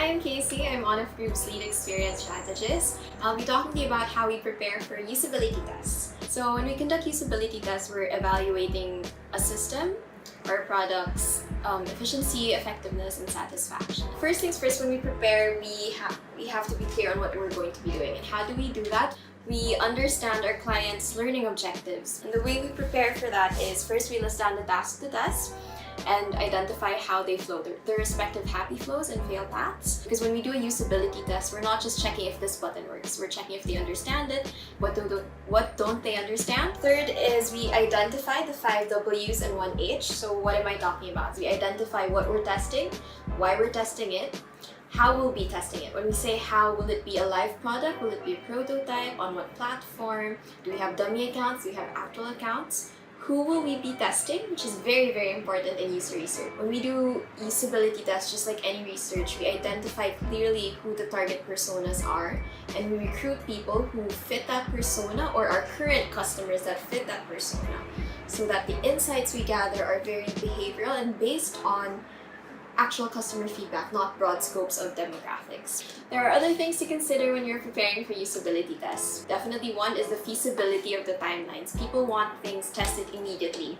I'm Casey. I'm one of Group's Lead Experience Strategist. I'll be talking to you about how we prepare for usability tests. So when we conduct usability tests, we're evaluating a system or product's efficiency, effectiveness, and satisfaction. First things first, when we prepare, we have to be clear on what we're going to be doing. And how do we do that? We understand our clients' learning objectives. And the way we prepare for that is first we list down the tasks to test and identify how they flow, their respective happy flows and fail paths. Because when we do a usability test, we're not just checking if this button works, we're checking if they understand it, what don't they understand. Third is we identify the 5 W's and 1 H. So what am I talking about? We identify what we're testing, why we're testing it, how we'll be testing it. When we say how, will it be a live product? Will it be a prototype? On what platform? Do we have dummy accounts? Do we have actual accounts? Who will we be testing? Which is very, very important in user research. When we do usability tests, just like any research, we identify clearly who the target personas are, and we recruit people who fit that persona or our current customers that fit that persona, so that the insights we gather are very behavioral and based on actual customer feedback, not broad scopes of demographics. There are other things to consider when you're preparing for usability tests. Definitely one is the feasibility of the timelines. People want things tested immediately,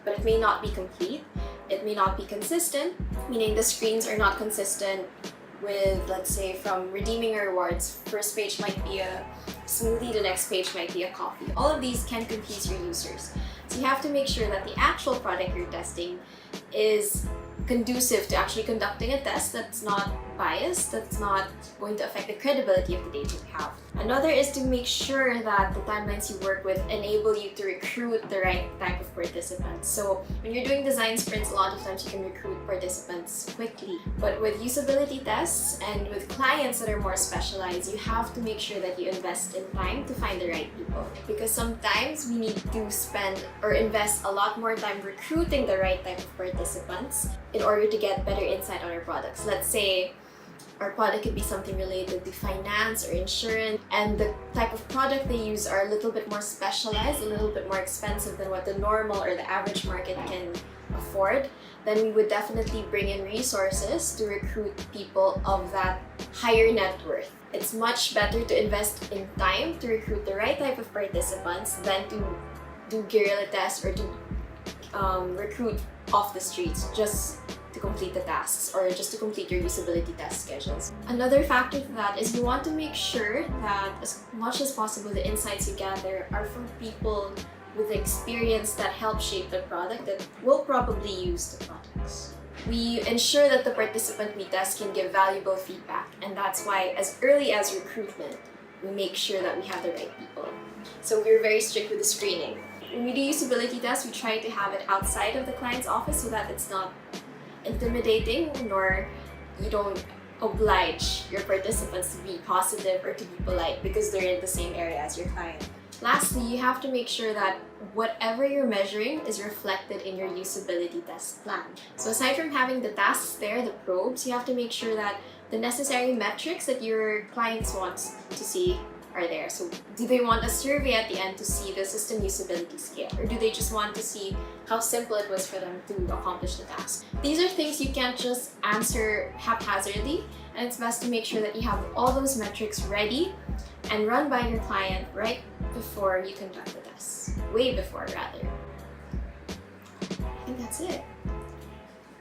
but it may not be complete. It may not be consistent, meaning the screens are not consistent with, let's say, from redeeming your rewards. First page might be a smoothie, the next page might be a coffee. All of these can confuse your users. So you have to make sure that the actual product you're testing is conducive to actually conducting a test that's not biased, that's not going to affect the credibility of the data we have. Another is to make sure that the timelines you work with enable you to recruit the right type of participants. So when you're doing design sprints, a lot of times you can recruit participants quickly. But with usability tests and with clients that are more specialized, you have to make sure that you invest in time to find the right people. Because sometimes we need to spend or invest a lot more time recruiting the right type of participants in order to get better insight on our products. Let's say our product could be something related to finance or insurance, and the type of product they use are a little bit more specialized, a little bit more expensive than what the normal or the average market can afford. Then we would definitely bring in resources to recruit people of that higher net worth. It's much better to invest in time to recruit the right type of participants than to do guerrilla tests or to recruit off the streets just to complete the tasks or just to complete your usability test schedules. Another factor to that is you want to make sure that as much as possible the insights you gather are from people with experience that help shape the product that will probably use the products. We ensure that the participant we test can give valuable feedback, and that's why as early as recruitment, we make sure that we have the right people. So we're very strict with the screening. When we do usability tests, we try to have it outside of the client's office so that it's not intimidating, nor you don't oblige your participants to be positive or to be polite because they're in the same area as your client. Lastly, you have to make sure that whatever you're measuring is reflected in your usability test plan. So aside from having the tasks there, the probes, you have to make sure that the necessary metrics that your clients want to see are there. So do they want a survey at the end to see the system usability scale, or do they just want to see how simple it was for them to accomplish the task? These are things you can't just answer haphazardly, and it's best to make sure that you have all those metrics ready and run by your client right before you conduct the test. Way before, rather. I think that's it.